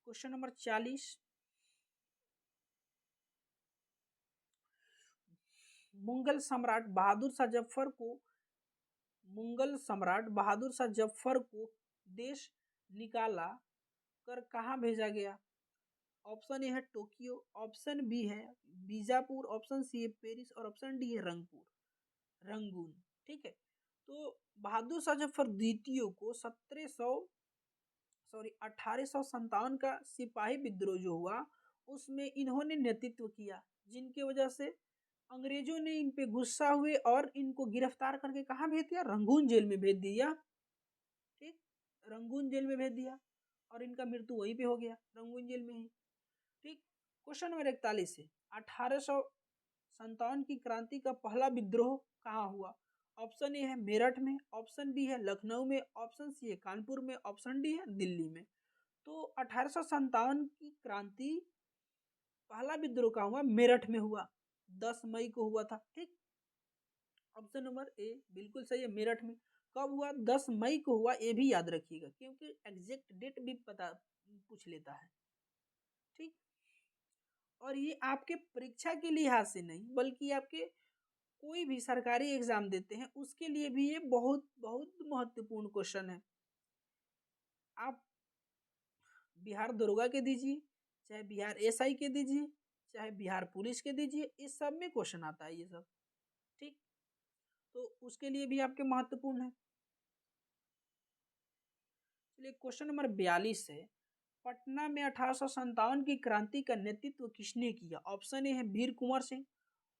Speaker 1: क्वेश्चन नंबर 40, मुगल सम्राट बहादुर शाह जफर को देश निकाला कर कहाँ भेजा गया? ऑप्शन ए है टोक्यो, ऑप्शन बी है बीजापुर, ऑप्शन सी है पेरिस और ऑप्शन डी है रंगून। ठीक है, तो बहादुर शाह जफर द्वितीय को 1857 का सिपाही विद्रोह जो हुआ उसमें इन्होंने नेतृत्व किया, जिनके वजह से अंग्रेजों ने इन पे गुस्सा हुए और इनको गिरफ्तार करके कहाँ भेज दिया, रंगून जेल में भेज दिया। ठीक, रंगून जेल में भेज दिया और इनका मृत्यु वहीं पे हो गया, रंगून जेल में ही। ठीक, क्वेश्चन नंबर 41 है 1857 की क्रांति का पहला विद्रोह कहाँ हुआ? ऑप्शन ए है मेरठ में, ऑप्शन बी है लखनऊ में, ऑप्शन सी है कानपुर में, ऑप्शन डी है दिल्ली में। तो 1857 की क्रांति पहला विद्रोह कहाँ हुआ? मेरठ में हुआ, 10 मई को हुआ था। ठीक, ऑप्शन नंबर ए बिल्कुल सही है, मेरठ में। कब हुआ? 10 मई को हुआ, ये भी याद रखिएगा क्योंकि एग्जैक्ट डेट भी पता पूछ लेता है। ठीक, और ये आपके परीक्षा के लिहाज से नहीं बल्कि आपके कोई भी सरकारी एग्जाम देते हैं उसके लिए भी ये बहुत बहुत महत्वपूर्ण क्वेश्चन है। आप बिहार दरोगा के दीजिए, चाहे बिहार एसआई के दीजिए, चाहे बिहार पुलिस के दीजिए, इस सब में क्वेश्चन आता है ये सब। ठीक, तो उसके लिए भी आपके महत्वपूर्ण है। चलिए क्वेश्चन नंबर 42 है पटना में 1857 की क्रांति का नेतृत्व किसने किया? ऑप्शन ए है वीर कुंवर सिंह,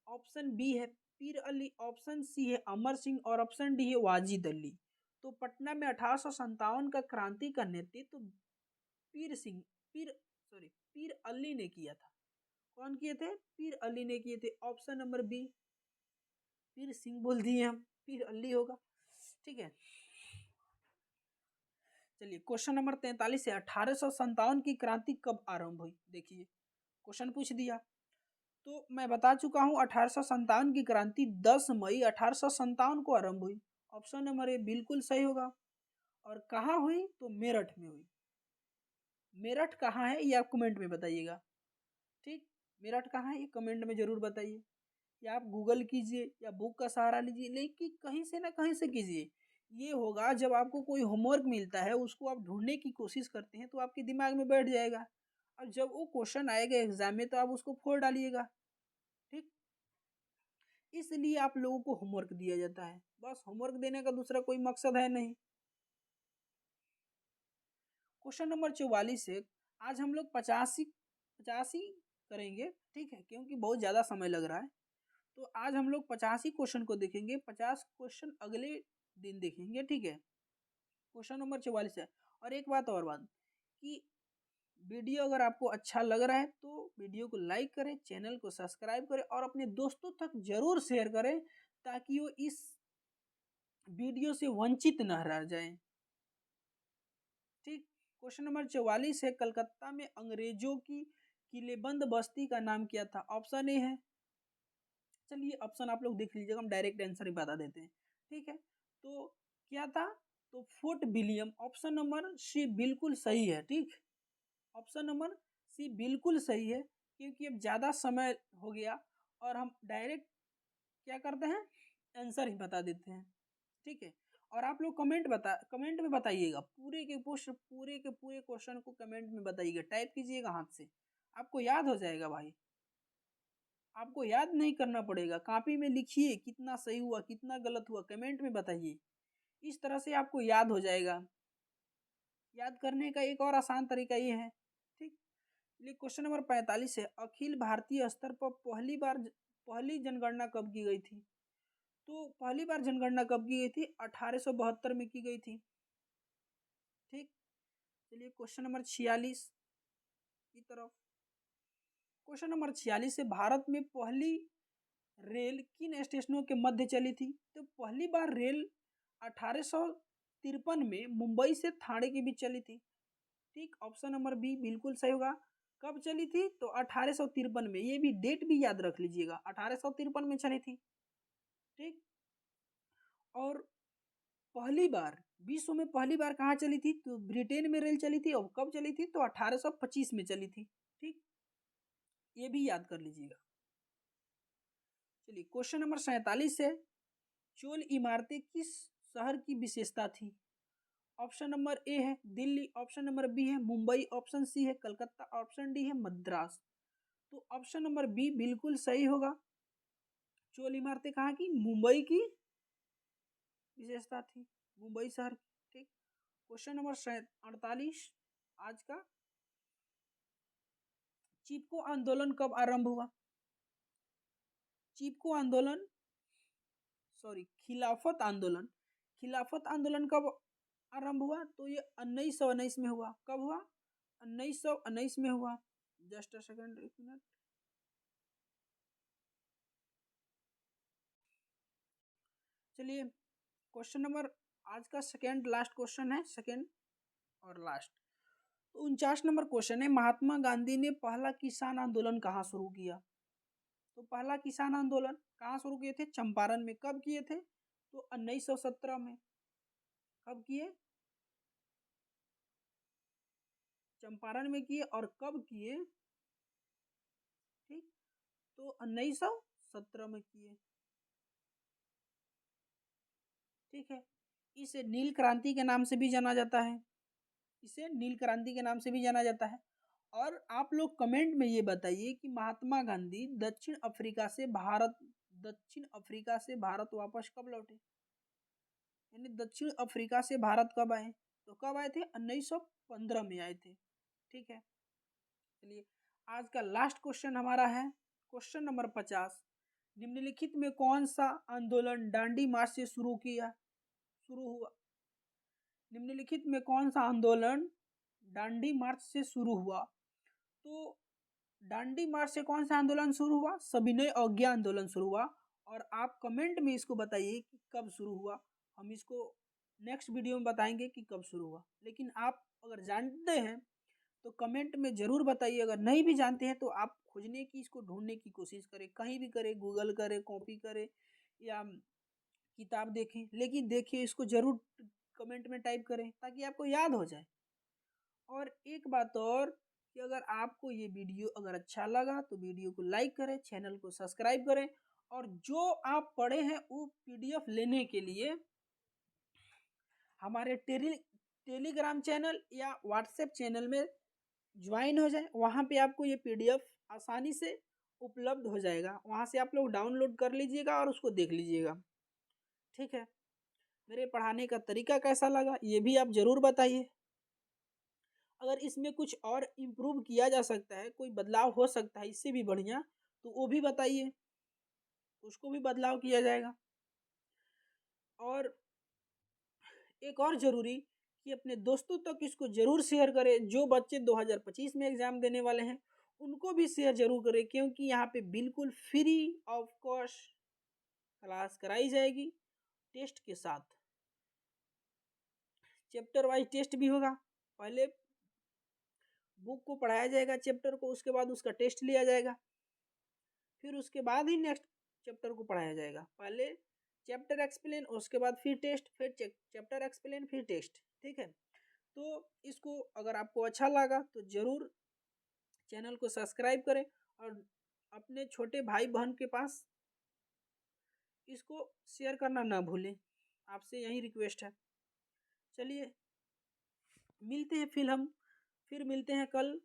Speaker 1: ऑप्शन बी है पीर अली, ऑप्शन सी है अमर सिंह और ऑप्शन डी है वाजिद अली। तो पटना में 1857 का क्रांति का नेतृत्व पीर सिंह पीर पीर अली ने किया था। कौन किए थे? पीर अली ने किए थे। ऑप्शन नंबर बी, पीर सिंह बोल दिए हम, पीर अली होगा। ठीक है, चलिए क्वेश्चन नंबर 43 है 1857 की क्रांति कब आरंभ हुई? देखिए क्वेश्चन पूछ दिया तो मैं बता चुका हूं 1857 की क्रांति 10 मई 1857 को आरंभ हुई। ऑप्शन नंबर ए बिल्कुल सही होगा। और कहाँ हुई? तो मेरठ में हुई। मेरठ कहाँ है ये आप कमेंट में बताइएगा। ठीक, मेरठ कहाँ है ये कमेंट में जरूर बताइए, या आप गूगल कीजिए या बुक का सहारा लीजिए, लेकिन कहीं से ना कहीं से कीजिए। ये होगा जब आपको कोई होमवर्क मिलता है उसको आप ढूंढने की कोशिश करते हैं तो आपके दिमाग में बैठ जाएगा और जब वो क्वेश्चन आएगा एग्जाम में तो आप उसको फोड़ डालिएगा। ठीक, इसलिए आप लोगों को होमवर्क दिया जाता है, बस होमवर्क देने का दूसरा कोई मकसद है नहीं। क्वेश्चन नंबर 44 है आज हम लोग 85 करेंगे। ठीक है, क्योंकि बहुत ज़्यादा समय लग रहा है तो आज हम लोग 85 क्वेश्चन को देखेंगे, 50 क्वेश्चन अगले दिन देखेंगे। ठीक है, क्वेश्चन नंबर 44 है। और एक बात कि वीडियो अगर आपको अच्छा लग रहा है तो वीडियो को लाइक करें, चैनल को सब्सक्राइब करें और अपने दोस्तों तक जरूर शेयर करें ताकि वो इस वीडियो से वंचित न रह जाएं। ठीक, क्वेश्चन नंबर 44 है कलकत्ता में अंग्रेजों की किलेबंद बस्ती का नाम क्या था? ऑप्शन ए है, चलिए ऑप्शन आप लोग देख लीजिएगा, हम डायरेक्ट आंसर ही बता देते हैं। ठीक है, तो क्या था? तो Fort William. Option number C बिल्कुल सही है। ठीक, ऑप्शन नंबर सी बिल्कुल सही है क्योंकि अब ज़्यादा समय हो गया और हम डायरेक्ट क्या करते हैं, आंसर ही बता देते हैं। ठीक है, और आप लोग कमेंट में बताइएगा, पूरे के पूरे क्वेश्चन को कमेंट में बताइएगा, टाइप कीजिएगा हाथ से, आपको याद हो जाएगा भाई, आपको याद नहीं करना पड़ेगा, कॉपी में लिखिए कितना सही हुआ कितना गलत हुआ कमेंट में बताइए, इस तरह से आपको याद हो जाएगा। याद करने का एक और आसान तरीका ये है। ठीक, ये क्वेश्चन नंबर 45 है अखिल भारतीय स्तर पर पहली जनगणना कब की गई थी? तो पहली बार जनगणना कब की गई थी? 1872 में की गई थी। ठीक, चलिए क्वेश्चन नंबर 46 की तरफ। क्वेश्चन नंबर 46 से भारत में पहली रेल किन स्टेशनों के मध्य चली थी? तो पहली बार रेल 1853 में मुंबई से थाने के बीच चली थी। ठीक, ऑप्शन नंबर बी बिल्कुल सही होगा। कब चली थी? तो 1853 में, ये भी डेट भी याद रख लीजिएगा, 1853 में चली थी। ठीक, और पहली बार विश्व में पहली बार कहाँ चली थी? तो ब्रिटेन में रेल चली थी। और कब चली थी? तो 1825 में चली थी। ठीक, ये भी याद कर लीजिएगा। चलिए क्वेश्चन नंबर 47 है चोल इमारतें किस शहर की विशेषता थी? ऑप्शन नंबर ए है दिल्ली, ऑप्शन नंबर बी है मुंबई, ऑप्शन सी है कलकत्ता, ऑप्शन डी है मद्रास। तो ऑप्शन नंबर बी बिल्कुल सही होगा। चोल इमारतें कहाँ की? मुंबई की विशेषता थी, मुंबई शहर। ठीक। क्वेश्चन नंबर 48 आज का, चिपको आंदोलन कब आरंभ हुआ? चिपको आंदोलन, सॉरी खिलाफत आंदोलन कब आरंभ हुआ? तो ये 1919 में हुआ। कब हुआ? 1919 में हुआ। जस्ट अ सेकंड, एक मिनट। चलिए क्वेश्चन नंबर, आज का सेकंड लास्ट क्वेश्चन है, सेकंड और लास्ट। तो 49 नंबर क्वेश्चन है, महात्मा गांधी ने पहला किसान आंदोलन कहाँ शुरू किया? तो पहला किसान आंदोलन कहाँ शुरू किए थे? चंपारण में। कब किए थे? तो 1917 में। कब किए? चंपारण में किए। और कब किए? ठीक, तो 1917 में किए। ठीक है। इसे नील क्रांति के नाम से भी जाना जाता है, इसे नील क्रांति के नाम से भी जाना जाता है। और आप लोग कमेंट में ये बताइए कि महात्मा गांधी दक्षिण अफ्रीका से भारत वापस कब लौटे? यानी दक्षिण अफ्रीका से भारत कब आए? तो कब आए थे? 1915 में आए थे। ठीक है। चलिए आज का लास्ट क्वेश्चन हमारा है क्वेश्चन नंबर 50। निम्नलिखित में कौन सा आंदोलन डांडी मार्च से शुरू हुआ? निम्नलिखित में कौन सा आंदोलन डांडी मार्च से शुरू हुआ? तो डांडी मार्च से कौन सा आंदोलन शुरू हुआ? सविनय अवज्ञा आंदोलन शुरू हुआ। और आप कमेंट में इसको बताइए कि कब शुरू हुआ। हम इसको नेक्स्ट वीडियो में बताएंगे कि कब शुरू हुआ। लेकिन आप अगर जानते हैं तो कमेंट में ज़रूर बताइए। अगर नहीं भी जानते हैं तो आप खोजने की, इसको ढूंढने की कोशिश करें, कहीं भी करें, गूगल करें, कॉपी करें या किताब देखें, लेकिन देखिए इसको ज़रूर कमेंट में टाइप करें ताकि आपको याद हो जाए। और एक बात और कि अगर आपको ये वीडियो अगर अच्छा लगा तो वीडियो को लाइक करें, चैनल को सब्सक्राइब करें। और जो आप पढ़े हैं वो पीडीएफ लेने के लिए हमारे टेलीग्राम चैनल या व्हाट्सएप चैनल में ज्वाइन हो जाए। वहाँ पे आपको ये पीडीएफ आसानी से उपलब्ध हो जाएगा, वहाँ से आप लोग डाउनलोड कर लीजिएगा और उसको देख लीजिएगा। ठीक है। मेरे पढ़ाने का तरीका कैसा लगा ये भी आप ज़रूर बताइए। अगर इसमें कुछ और इम्प्रूव किया जा सकता है, कोई बदलाव हो सकता है इससे भी बढ़िया, तो वो भी बताइए, उसको भी बदलाव किया जाएगा। और एक और ज़रूरी कि अपने दोस्तों तक इसको ज़रूर शेयर करें। जो बच्चे 2025 में एग्ज़ाम देने वाले हैं उनको भी शेयर ज़रूर करें, क्योंकि यहाँ पे बिल्कुल फ्री ऑफ कॉस्ट क्लास कराई जाएगी टेस्ट के साथ। चैप्टर वाइज टेस्ट भी होगा। पहले बुक को पढ़ाया जाएगा चैप्टर को, उसके बाद उसका टेस्ट लिया जाएगा, फिर उसके बाद ही नेक्स्ट चैप्टर को पढ़ाया जाएगा। पहले चैप्टर एक्सप्लेन, उसके बाद फिर टेस्ट, फिर चैप्टर एक्सप्लेन, फिर टेस्ट। ठीक है। तो इसको अगर आपको अच्छा लगा तो ज़रूर चैनल को सब्सक्राइब करें और अपने छोटे भाई बहन के पास इसको शेयर करना ना भूलें। आपसे यही रिक्वेस्ट है। चलिए मिलते हैं फिर मिलते हैं कल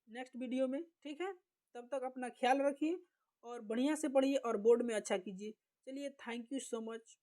Speaker 1: नेक्स्ट वीडियो में। ठीक है। तब तक अपना ख्याल रखिए और बढ़िया से पढ़िए और बोर्ड में अच्छा कीजिए। चलिए थैंक यू सो मच।